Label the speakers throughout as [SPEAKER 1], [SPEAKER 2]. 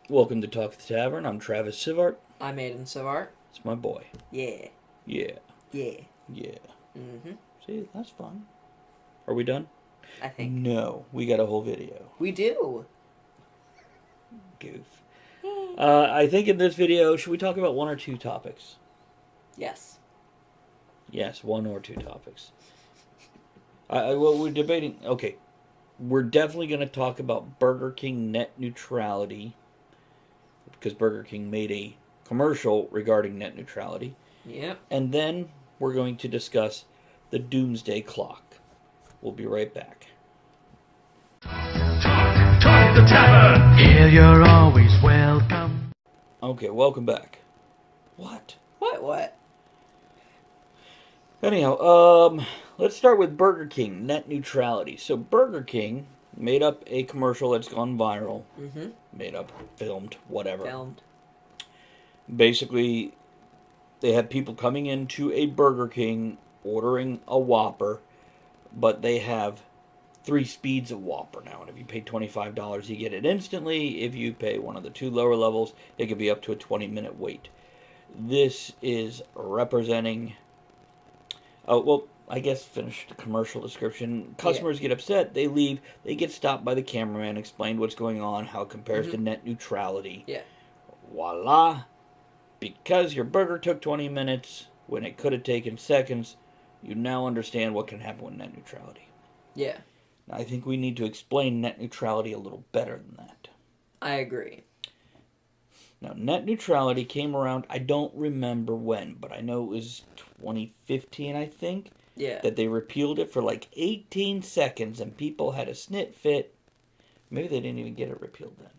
[SPEAKER 1] Welcome to Talk at the Tavern. I'm Travis Sivart.
[SPEAKER 2] I'm Aiden Sivart.
[SPEAKER 1] It's my boy.
[SPEAKER 2] Yeah.
[SPEAKER 1] Yeah.
[SPEAKER 2] Yeah.
[SPEAKER 1] Yeah.
[SPEAKER 2] Mm-hmm.
[SPEAKER 1] See, that's fun. Are we done?
[SPEAKER 2] I think.
[SPEAKER 1] No, we got a whole video.
[SPEAKER 2] We do.
[SPEAKER 1] Goof. I think in this video, should we talk about one or two topics?
[SPEAKER 2] Yes.
[SPEAKER 1] Yes, one or two topics. Well, we're debating. Okay, we're definitely going to talk about Burger King net neutrality because Burger King made a commercial regarding net neutrality.
[SPEAKER 2] Yep.
[SPEAKER 1] And then we're going to discuss the Doomsday clock. We'll be right back.
[SPEAKER 3] Talk the Tavern. Here you're always welcome.
[SPEAKER 1] Okay, welcome back. What?
[SPEAKER 2] What?
[SPEAKER 1] Anyhow, let's start with Burger King net neutrality. So Burger King made up a commercial that's gone viral.
[SPEAKER 2] Mm-hmm.
[SPEAKER 1] Made up, filmed, whatever.
[SPEAKER 2] Filmed.
[SPEAKER 1] Basically, they had people coming into a Burger King ordering a Whopper, but they have 3 speeds of Whopper now. And if you pay $25, you get it instantly. If you pay one of the 2 lower levels, it could be up to a 20-minute wait. This is representing... Oh, well, I guess finish the commercial description. Customers get upset, they leave, they get stopped by the cameraman, explained what's going on, how it compares to net neutrality.
[SPEAKER 2] Yeah.
[SPEAKER 1] Voila! Because your burger took 20 minutes when it could have taken seconds, you now understand what can happen with net neutrality.
[SPEAKER 2] Yeah.
[SPEAKER 1] Now, I think we need to explain net neutrality a little better than that.
[SPEAKER 2] I agree.
[SPEAKER 1] Now, net neutrality came around, I don't remember when, but I know it was 2015, I think.
[SPEAKER 2] Yeah.
[SPEAKER 1] That they repealed it for like 18 seconds and people had a snit fit. Maybe they didn't even get it repealed then.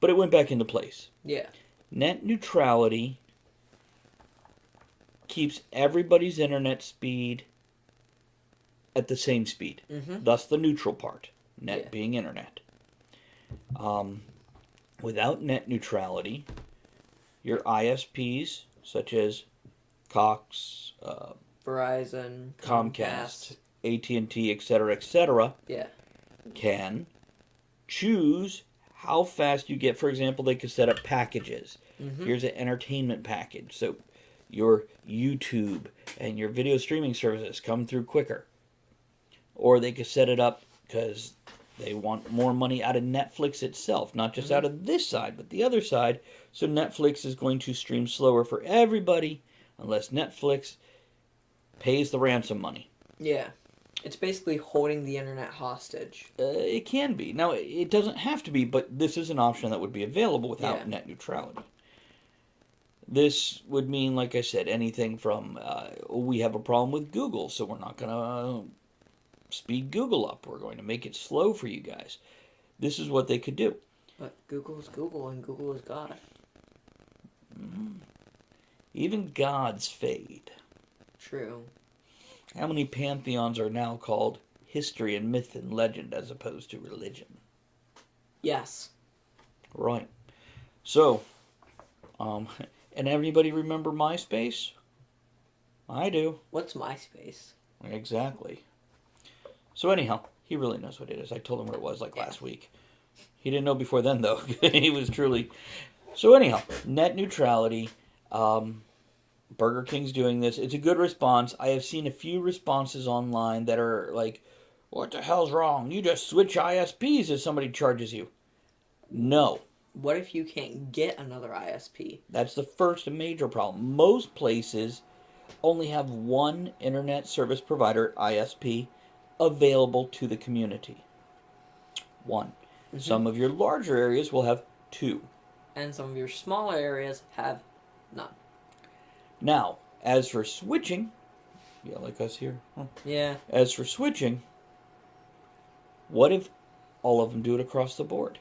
[SPEAKER 1] But it went back into place.
[SPEAKER 2] Yeah.
[SPEAKER 1] Net neutrality keeps everybody's internet speed at the same speed.
[SPEAKER 2] Mm-hmm.
[SPEAKER 1] Thus the neutral part. Net
[SPEAKER 2] Yeah.
[SPEAKER 1] being internet. Without net neutrality, your ISPs, such as Cox,
[SPEAKER 2] Verizon,
[SPEAKER 1] Comcast, AT&T, etc.,
[SPEAKER 2] Yeah.
[SPEAKER 1] can choose how fast you get. For example, they could set up packages.
[SPEAKER 2] Mm-hmm.
[SPEAKER 1] Here's an entertainment package. So your YouTube and your video streaming services come through quicker. Or they could set it up because they want more money out of Netflix itself, not just out of this side, but the other side. So Netflix is going to stream slower for everybody unless Netflix pays the ransom money.
[SPEAKER 2] Yeah. It's basically holding the internet hostage.
[SPEAKER 1] It can be. Now, it doesn't have to be, but this is an option that would be available without net neutrality. This would mean, like I said, anything from, we have a problem with Google, so we're not going to speed Google up. We're going to make it slow for you guys. This is what they could do.
[SPEAKER 2] But Google is Google and Google is God.
[SPEAKER 1] Even gods fade.
[SPEAKER 2] True.
[SPEAKER 1] How many pantheons are now called history and myth and legend as opposed to religion?
[SPEAKER 2] Yes.
[SPEAKER 1] Right. So, and everybody remember MySpace? I do.
[SPEAKER 2] What's MySpace?
[SPEAKER 1] Exactly. So anyhow, he really knows what it is. I told him what it was last week. He didn't know before then, though. He was truly... So anyhow, net neutrality. Burger King's doing this. It's a good response. I have seen a few responses online that are like, what the hell's wrong? You just switch ISPs if somebody charges you. No.
[SPEAKER 2] What if you can't get another ISP?
[SPEAKER 1] That's the first major problem. Most places only have one internet service provider, ISP, available to the community. One. Mm-hmm. Some of your larger areas will have 2.
[SPEAKER 2] And some of your smaller areas have none.
[SPEAKER 1] Now, as for switching, yeah, like us here. Huh?
[SPEAKER 2] Yeah.
[SPEAKER 1] As for switching, what if all of them do it across the board?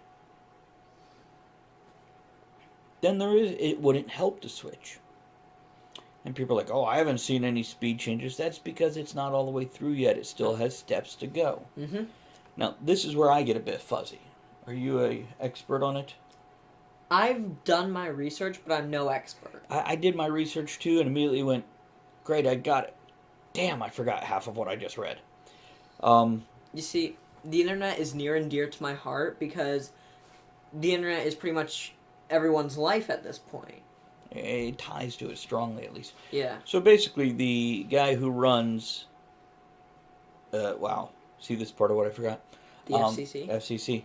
[SPEAKER 1] Then it wouldn't help to switch. And people are like, oh, I haven't seen any speed changes. That's because it's not all the way through yet. It still has steps to go.
[SPEAKER 2] Mm-hmm.
[SPEAKER 1] Now, this is where I get a bit fuzzy. Are you an expert on it?
[SPEAKER 2] I've done my research, but I'm no expert.
[SPEAKER 1] I did my research too and immediately went, great, I got it. Damn, I forgot half of what I just read.
[SPEAKER 2] You see, the internet is near and dear to my heart because the internet is pretty much everyone's life at this point.
[SPEAKER 1] It ties to it strongly, at least.
[SPEAKER 2] Yeah.
[SPEAKER 1] So basically, the guy who runs... wow. See this part of what I forgot?
[SPEAKER 2] The FCC?
[SPEAKER 1] FCC.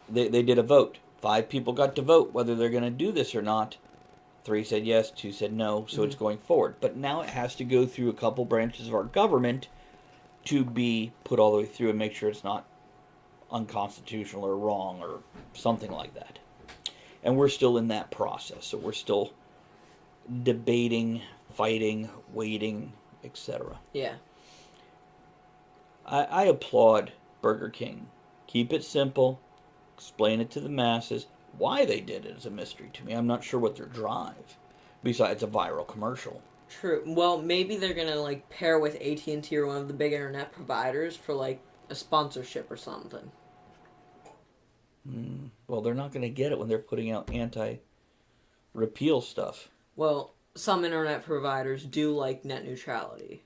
[SPEAKER 1] They did a vote. 5 people got to vote whether they're going to do this or not. 3 said yes, 2 said no, so it's going forward. But now it has to go through a couple branches of our government to be put all the way through and make sure it's not unconstitutional or wrong or something like that. And we're still in that process, so we're still debating, fighting, waiting, etc.
[SPEAKER 2] Yeah.
[SPEAKER 1] I applaud Burger King. Keep it simple. Explain it to the masses. Why they did it is a mystery to me. I'm not sure what their drive, besides a viral commercial.
[SPEAKER 2] True. Well, maybe they're gonna like pair with AT&T or one of the big internet providers for like a sponsorship or something.
[SPEAKER 1] Well, they're not going to get it when they're putting out anti-repeal stuff.
[SPEAKER 2] Well, some internet providers do like net neutrality.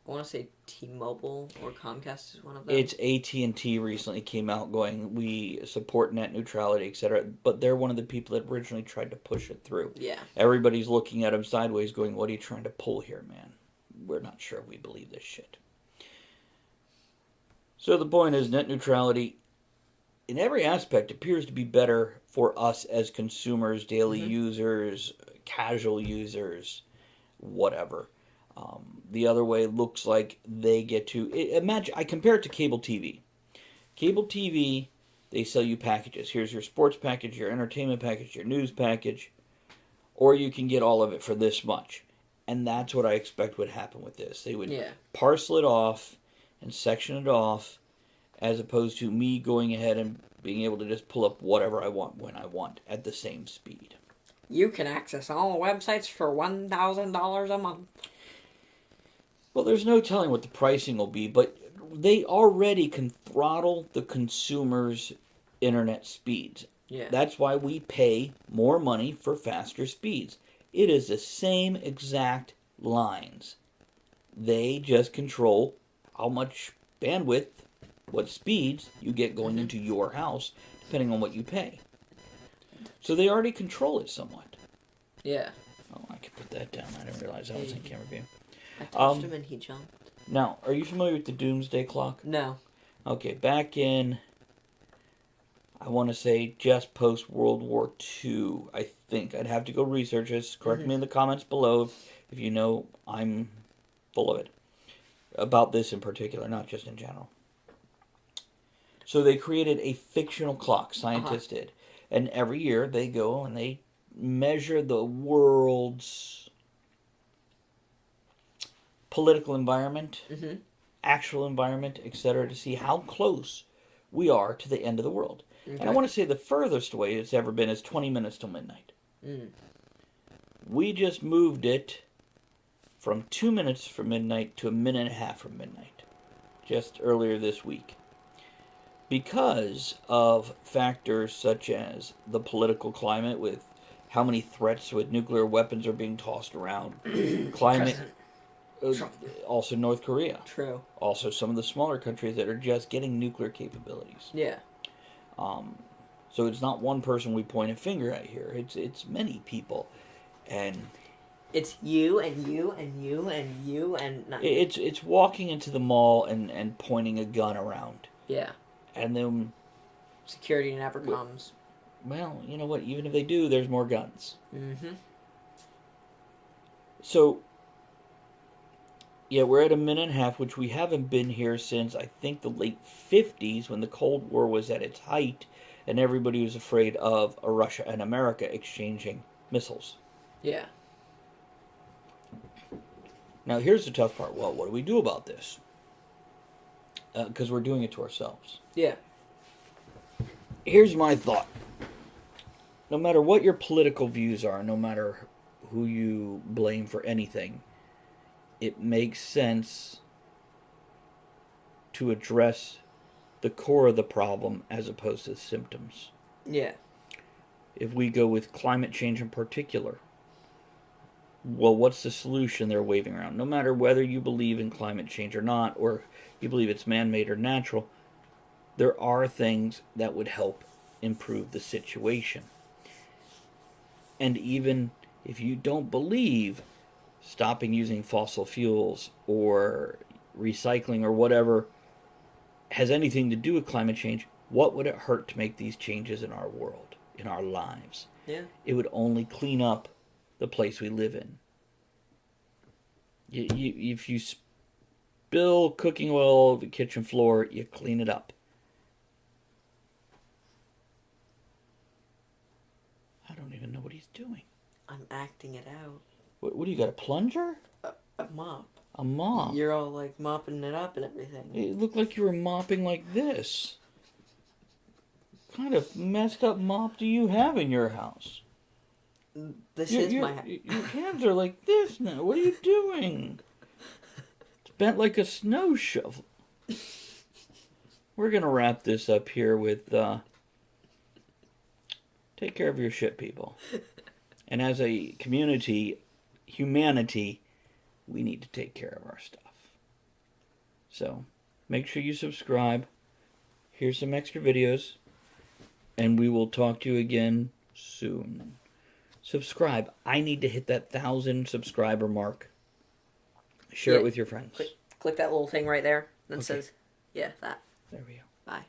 [SPEAKER 2] I want to say T-Mobile or Comcast is one of them.
[SPEAKER 1] It's AT&T recently came out going, we support net neutrality, etc. But they're one of the people that originally tried to push it through.
[SPEAKER 2] Yeah.
[SPEAKER 1] Everybody's looking at them sideways going, what are you trying to pull here, man? We're not sure we believe this shit. So the point is, net neutrality, in every aspect, appears to be better for us as consumers, daily users, casual users, whatever. The other way looks like they get to... Imagine, I compare it to cable TV. Cable TV, they sell you packages. Here's your sports package, your entertainment package, your news package. Or you can get all of it for this much. And that's what I expect would happen with this. They would parcel it off and section it off, as opposed to me going ahead and being able to just pull up whatever I want when I want at the same speed.
[SPEAKER 2] You can access all websites for $1,000 a month.
[SPEAKER 1] Well, there's no telling what the pricing will be, but they already can throttle the consumer's internet speeds.
[SPEAKER 2] Yeah.
[SPEAKER 1] That's why we pay more money for faster speeds. It is the same exact lines. They just control how much bandwidth, what speeds you get going into your house, depending on what you pay. So they already control it somewhat.
[SPEAKER 2] Yeah.
[SPEAKER 1] Oh, I could put that down. I didn't realize I was in camera view.
[SPEAKER 2] I touched him and he jumped.
[SPEAKER 1] Now, are you familiar with the Doomsday Clock?
[SPEAKER 2] No.
[SPEAKER 1] Okay, back in, I want to say just post World War II, I think. I'd have to go research this. Correct me in the comments below if you know I'm full of it. About this in particular, not just in general. So they created a fictional clock, scientists did. And every year they go and they measure the world's political environment, actual environment, etc., to see how close we are to the end of the world. Okay. And I want to say the furthest away it's ever been is 20 minutes till midnight. We just moved it from 2 minutes from midnight to a minute and a half from midnight, just earlier this week. Because of factors such as the political climate, with how many threats with nuclear weapons are being tossed around, climate... Also North Korea.
[SPEAKER 2] True.
[SPEAKER 1] Also some of the smaller countries that are just getting nuclear capabilities.
[SPEAKER 2] Yeah.
[SPEAKER 1] So it's not one person we point a finger at here. It's many people. And
[SPEAKER 2] it's you and you and you and you and...
[SPEAKER 1] It's walking into the mall and pointing a gun around.
[SPEAKER 2] Yeah.
[SPEAKER 1] And then...
[SPEAKER 2] Security never comes.
[SPEAKER 1] Well, you know what? Even if they do, there's more guns. So... Yeah, we're at a minute and a half, which we haven't been here since, I think, the late 50s, when the Cold War was at its height, and everybody was afraid of Russia and America exchanging missiles.
[SPEAKER 2] Yeah.
[SPEAKER 1] Now, here's the tough part. Well, what do we do about this? Because we're doing it to ourselves.
[SPEAKER 2] Yeah.
[SPEAKER 1] Here's my thought. No matter what your political views are, no matter who you blame for anything, it makes sense to address the core of the problem as opposed to the symptoms.
[SPEAKER 2] Yeah.
[SPEAKER 1] If we go with climate change in particular, well, what's the solution they're waving around? No matter whether you believe in climate change or not, or you believe it's man-made or natural, there are things that would help improve the situation. And even if you don't believe stopping using fossil fuels or recycling or whatever has anything to do with climate change, what would it hurt to make these changes in our world, in our lives?
[SPEAKER 2] Yeah.
[SPEAKER 1] It would only clean up the place we live in. If you spill cooking oil over the kitchen floor, you clean it up. I don't even know what he's doing.
[SPEAKER 2] I'm acting it out.
[SPEAKER 1] What do you got, a plunger?
[SPEAKER 2] A mop.
[SPEAKER 1] A mop?
[SPEAKER 2] You're all like mopping it up and everything.
[SPEAKER 1] It looked like you were mopping like this. What kind of messed up mop do you have in your house?
[SPEAKER 2] This is my house.
[SPEAKER 1] Your hands are like this now. What are you doing? It's bent like a snow shovel. We're going to wrap this up here with take care of your shit, people. And as a community, humanity, we need to take care of our stuff. So, make sure you subscribe. Here's some extra videos. And we will talk to you again soon. Subscribe. I need to hit that 1,000 subscriber mark. Share it with your friends.
[SPEAKER 2] Click that little thing right there that
[SPEAKER 1] Okay.
[SPEAKER 2] says, yeah, that.
[SPEAKER 1] There we go.
[SPEAKER 2] Bye.